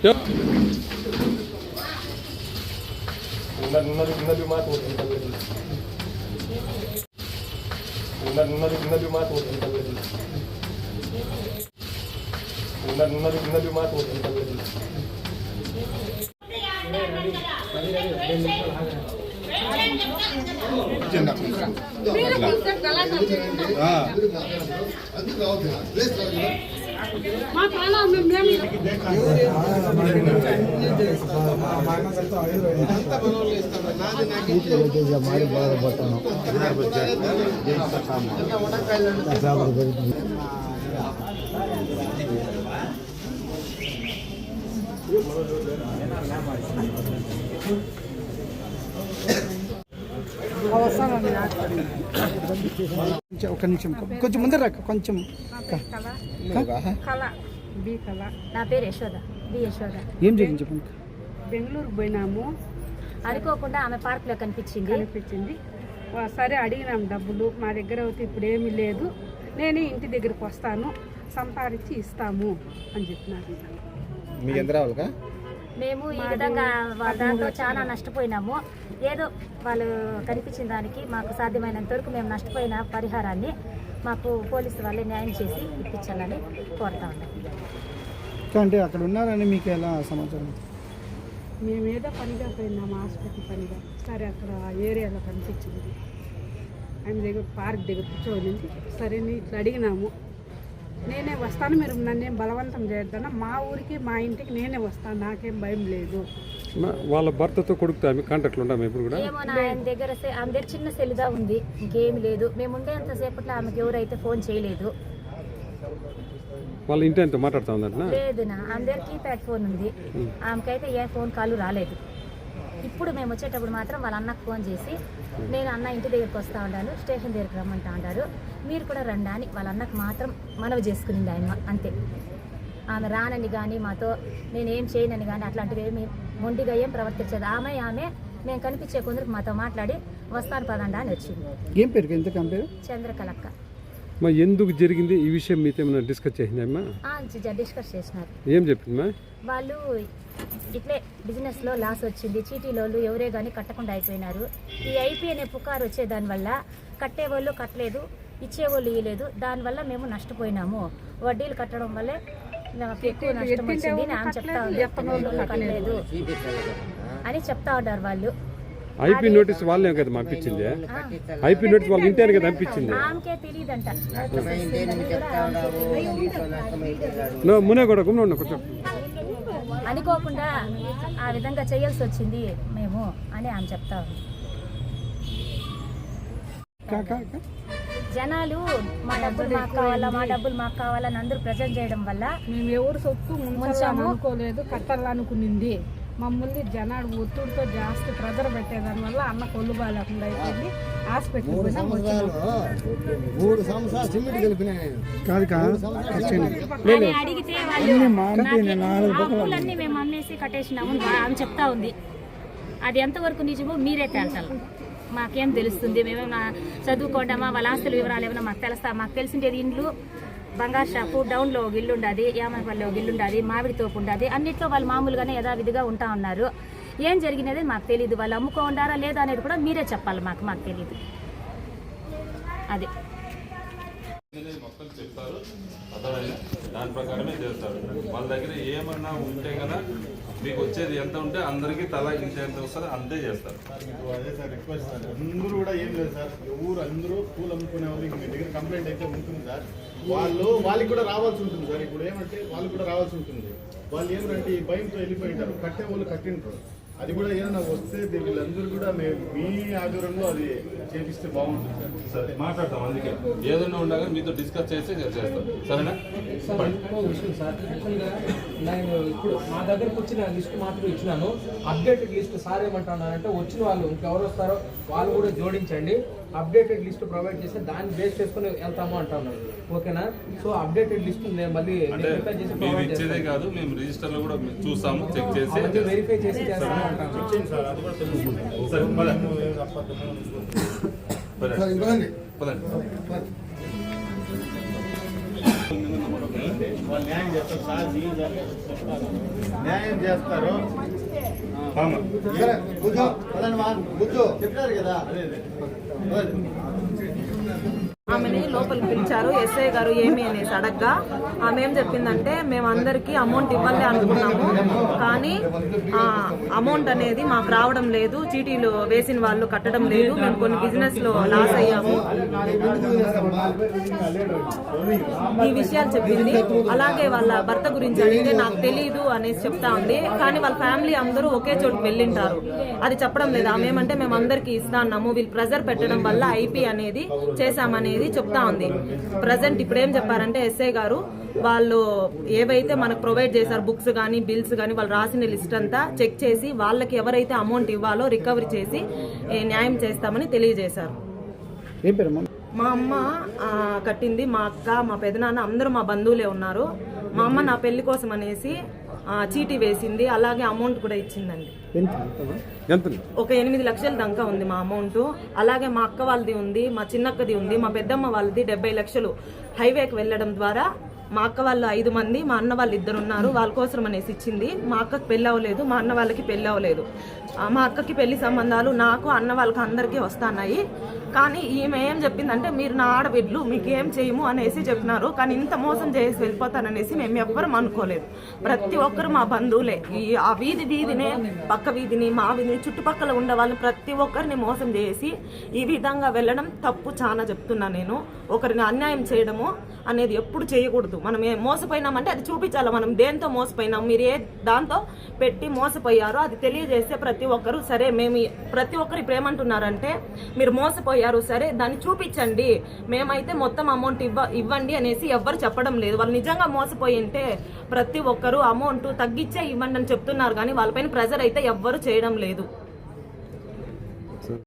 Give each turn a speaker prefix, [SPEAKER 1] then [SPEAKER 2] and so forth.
[SPEAKER 1] ఒక నిమిషం కొంచెం ముందర రాక కొంచెం.
[SPEAKER 2] నా పేరు యశోద, బి యశోద.
[SPEAKER 1] ఏం జరిగింది చెప్పండి.
[SPEAKER 2] బెంగళూరుకు పోయినాము, అనుకోకుండా ఆమె పార్క్లో కనిపించింది. సరే అడిగినాం డబ్బులు, మా దగ్గర అయితే ఇప్పుడు ఏమీ లేదు, నేనే ఇంటి దగ్గరకు వస్తాను, సంపాదించి ఇస్తాము అని చెప్పినారు. మేము ఈ విధంగా దాంట్లో చాలా నష్టపోయినాము. ఏదో వాళ్ళు కనిపించిన దానికి మాకు సాధ్యమైనంత వరకు మేము నష్టపోయిన పరిహారాన్ని మాకు పోలీసు వాళ్ళే న్యాయం చేసి ఇప్పించాలని కోరుతా ఉన్నాం.
[SPEAKER 1] అంటే అక్కడ ఉన్నారని మీకు ఎలా సమాచారం?
[SPEAKER 2] మేము ఏదో పనిగా పోయినాము, హాస్పిటల్ పనిగా. సరే అక్కడ ఏరియాలో కనిపించింది, ఆయన దగ్గర పార్క్ దగ్గర కూర్చోనింది. సరే ఇట్లా అడిగినాము, నేనే వస్తాను, మీరు నన్నేం బలవంతం చేయొద్దన్నా, మా ఊరికి మా ఇంటికి నేనే వస్తాను, నాకేం భయం లేదు.
[SPEAKER 3] వాళ్ళ భర్తతో కొడుకుతో ఆమె కాంటాక్ట్లు ఉంటాము ఇప్పుడు కూడా?
[SPEAKER 2] ఏమో ఆయన దగ్గర చిన్న సెల్లుదా ఉంది, ఇంకేమి లేదు. మేము ఉండేంతసేపట్లో ఆమెకు ఎవరైతే ఫోన్ చేయలేదు.
[SPEAKER 3] వాళ్ళ ఇంటి అంతా మాట్లాడుతూ ఉందంట?
[SPEAKER 2] లేదు నా, ఆమె దగ్గర కీప్యాడ్ ఫోన్ ఉంది, ఆమెకైతే ఏ ఫోన్ కాల్ రాలేదు. ఇప్పుడు మేము వచ్చేటప్పుడు మాత్రం వాళ్ళ అన్నకు ఫోన్ చేసి, నేను అన్న ఇంటి దగ్గరికి వస్తూ ఉంటాను, స్టేషన్ దగ్గరికి రమ్మంటా ఉంటారు, మీరు కూడా రండి అని వాళ్ళ అన్నకు మాత్రం మనవి చేసుకునింది ఆయన. అంతే, ఆమె రానని కానీ మాతో నేనేం చేయనని కానీ అట్లాంటివి ఏమి మొండిగా ఏం ప్రవర్తించేది. ఆమె మేము కనిపించే కొందరికి మాతో మాట్లాడి వస్తాను పదండా అని వచ్చింది.
[SPEAKER 1] ఏం పేరు? ఎంత పేరు?
[SPEAKER 2] చంద్రకళక్క.
[SPEAKER 3] ఎందుకు జరిగింది ఈ విషయం మీతో ఏమైనా డిస్కస్ చేసిందమ్మా?
[SPEAKER 2] డిస్కస్ చేసినారు.
[SPEAKER 3] ఏం చెప్పిందమ్మా?
[SPEAKER 2] వాళ్ళు ఇట్లే బిజినెస్లో లాస్ వచ్చింది, చీటీలోళ్ళు ఎవరే కానీ కట్టకుండా అయిపోయినారు. ఈ ఐపీ అనే పుకారు వచ్చే దానివల్ల కట్టేవాళ్ళు కట్టలేదు, ఇచ్చేవాళ్ళు ఇవ్వలేదు, దానివల్ల మేము నష్టపోయినాము. వడ్డీలు కట్టడం వల్లే నాకు ఎక్కువ నష్టం వచ్చింది ఆమె చెప్తా ఉంది. కట్టలేదు అని చెప్తా ఉంటారు వాళ్ళు.
[SPEAKER 3] ఐపీ నోటీస్ వాళ్ళే కదా పంపించింది? ఐపీ నోటీస్ వాళ్ళ ఇంటి కదా పంపించింది?
[SPEAKER 2] ఆమెకే తెలియదంట.
[SPEAKER 3] మునే కూడా కొంచెం
[SPEAKER 2] అనుకోకుండా ఆ విధంగా చేయాల్సి వచ్చింది మేము అని ఆమె చెప్తా ఉంది. జనాలు మా డబ్బులు మాకు కావాలని అందరూ ప్రజెంట్ చేయడం వల్ల మేము ఎవరు సొత్తు అనుకోలేదు, కట్టాలనుకునింది. మమ్మల్ని జనాలు ఒత్తుడితో జాస్తి ప్రెజర్ పెట్టేదాని వల్ల అన్న కొల్లు బాగాలేకుండా అయిపోయింది. హాస్పిటల్ అడిగితే వాళ్ళు మేము అమ్మేసి కట్టేసినాము అని చెప్తా ఉంది. అది ఎంతవరకు నిజమో మీరే తేల్చాలి, మాకేం తెలుస్తుంది? మేమేమన్నా చదువుకోవడమా, వాళ్ళ ఆస్తుల వివరాలు ఏమైనా మాకు తెలుస్తా? మాకు తెలిసిండేది ఇండ్లు, బంగారు షాపు, డౌన్లో ఒక ఇల్లు ఉండదు, యామపల్లిలో ఒక ఇల్లు ఉండదు, మామిడి తోపు ఉండదు, అన్నిట్లో వాళ్ళు మామూలుగానే యథావిధిగా ఉంటా ఉన్నారు. ఏం జరిగినది మాకు తెలియదు. వాళ్ళు అమ్ముకో ఉండారా లేదా అనేది కూడా మీరే చెప్పాలి, మాకు తెలియదు. అది
[SPEAKER 4] మొత్తం చెప్తారు, దాని ప్రకారమే చేస్తారు. వాళ్ళ దగ్గర ఏమన్నా ఉంటే కదా మీకు వచ్చేది ఎంత ఉంటే అందరికీ తలా ఇంత ఎంత వస్తుంది అంతే చేస్తారు.
[SPEAKER 5] అదే సార్ రిక్వెస్ట్ సార్, అందరూ కూడా ఏం లేదు సార్, ఊరు అందరూ పూలు అమ్ముకునే వాళ్ళు మీ దగ్గర కంప్లైంట్ అయితే ఉంటుంది సార్, వాళ్ళకి కూడా రావాల్సి ఉంటుంది సార్. ఇప్పుడు ఏమంటే వాళ్ళు కూడా రావాల్సి ఉంటుంది. వాళ్ళు ఏమంటే ఈ భయంతో వెళ్ళిపోయింటారు, కట్టే వాళ్ళు కట్టింటారు. అది కూడా ఏదైనా వస్తే వీళ్ళందరూ కూడా మీ ఆధ్వర్యంలో అది చేపిస్తే బాగుంటుంది సార్.
[SPEAKER 4] మాట్లాడతాం, అందుకే ఏదైనా ఉండగా మీతో డిస్కస్ చేస్తే చేస్తాం, సరేనా?
[SPEAKER 6] సార్ నేను ఇప్పుడు మా దగ్గరకు వచ్చిన లిస్ట్ మాత్రం ఇచ్చినాను, అప్డేటెడ్ లిస్ట్. సార్ ఏమంటున్నారంటే వచ్చిన వాళ్ళు ఇంకెవరు వస్తారో వాళ్ళు కూడా జోడించండి, అప్డేటెడ్ లిస్ట్ ప్రొవైడ్ చేస్తే దాన్ని బేస్ చేసుకుని వెళ్తాము అంటున్నాను. ఓకేనా? సో అప్డేటెడ్ లిస్ట్ నేను మళ్ళీ
[SPEAKER 4] ఇచ్చేదే కాదు, మేము రిజిస్టర్లో కూడా చూస్తాము, చెక్ చేసి
[SPEAKER 6] వెరిఫై చేసి చేస్తాము అంటాను.
[SPEAKER 5] వాళ్ళ మీద నమ్మకం ఉందండి. వాళ్ళు న్యాయం చేస్తారు సార్, న్యాయం చేస్తారు. చెప్పారు కదా అదే
[SPEAKER 7] ఆమెని లోపలికి పిలిచారు. ఎస్ఐ గారు ఏమి అనేసి అడగ్గా ఆమె ఏం చెప్పిందంటే మేము అందరికీ అమౌంట్ ఇవ్వాలి అనుకున్నాము, కానీ అమౌంట్ అనేది మాకు రావడం లేదు, చీటీలు వేసిన వాళ్ళు కట్టడం లేదు, మేము కొన్ని బిజినెస్ లో లాస్ అయ్యాము, ఈ విషయాలు చెప్పింది. అలాగే వాళ్ళ భర్త గురించి అడిగితే నాకు తెలీదు అనేసి చెప్తా ఉంది. కానీ వాళ్ళ ఫ్యామిలీ అందరూ ఒకే చోటుకు వెళ్ళింటారు, అది చెప్పడం లేదు. ఆమె ఏమంటే మేము అందరికీ ఇస్తాన్నాము, వీళ్ళు ప్రెజర్ పెట్టడం వల్ల ఐపీ అనేది చేశామనేది చెప్తా ఉంది. ప్రజెంట్ ఇప్పుడు ఏం చెప్పారంటే ఎస్ఐ గారు వాళ్ళు ఏవైతే మనకు ప్రొవైడ్ చేశారు బుక్స్ కానీ బిల్స్ కానీ వాళ్ళు రాసిన లిస్ట్ అంతా చెక్ చేసి వాళ్ళకి ఎవరైతే అమౌంట్ ఇవ్వాలో రికవరీ చేసి న్యాయం చేస్తామని తెలియజేశారు.
[SPEAKER 1] ఏం పేరు
[SPEAKER 7] మా అమ్మ కట్టింది, మా అక్క, మా పెదనాన్న అందరూ మా బంధువులే ఉన్నారు. మా అమ్మ నా పెళ్లి కోసం అనేసి చీటీ వేసింది, అలాగే అమౌంట్ కూడా ఇచ్చిందండి. ఒక 8 లక్షల దాకా ఉంది మా అమౌంట్. అలాగే మా అక్క వాళ్ళది ఉంది, మా చిన్నక్కది ఉంది, మా పెద్దమ్మ వాళ్ళది 70 లక్షలు హైవేకి వెళ్ళడం ద్వారా మా అక్క వాళ్ళు 5 మంది, మా అన్న వాళ్ళు 2 ఉన్నారు, వాళ్ళ కోసం అనేసి ఇచ్చింది. మా అక్కకి పెళ్ళి అవ్వలేదు, మా అన్న వాళ్ళకి పెళ్ళి అవ్వలేదు. మా అక్కకి పెళ్లి సంబంధాలు నాకు అన్న వాళ్ళకి అందరికీ వస్తున్నాయి. కానీ ఈమె ఏం చెప్పిందంటే మీరు నా ఆడబిడ్డలు మీకు ఏం చేయము అనేసి చెప్పినారు. కానీ ఇంత మోసం చేసి వెళ్ళిపోతాననేసి మేము ఎవ్వరం అనుకోలేదు. ప్రతి ఒక్కరు మా బంధువులే, ఆ వీధినే పక్క వీధిని మా వీధిని చుట్టుపక్కల ఉండే వాళ్ళని ప్రతి ఒక్కరిని మోసం చేసి ఈ విధంగా వెళ్ళడం తప్పు. చాలా చెప్తున్నా నేను, ఒకరిని అన్యాయం చేయడము అనేది ఎప్పుడు చేయకూడదు. మనం మోసపోయినామంటే అది చూపించాలి, మనం దేంతో మోసపోయినాం, మీరు ఏ దాంతో పెట్టి మోసపోయారో అది తెలియజేస్తే ప్రతి ఒక్కరు సరే మేము ప్రతి ఒక్కరు ఇప్పుడు ఏమంటున్నారంటే మీరు మోసపోయారు సరే దాన్ని చూపించండి, మేమైతే మొత్తం అమౌంట్ ఇవ్వండి అనేసి ఎవ్వరు చెప్పడం లేదు. వాళ్ళు నిజంగా మోసపోయి ఉంటే ప్రతి ఒక్కరు అమౌంట్ తగ్గించే ఇవ్వండి అని చెప్తున్నారు, కానీ వాళ్ళపైన ప్రెజర్ అయితే ఎవ్వరు చేయడం లేదు.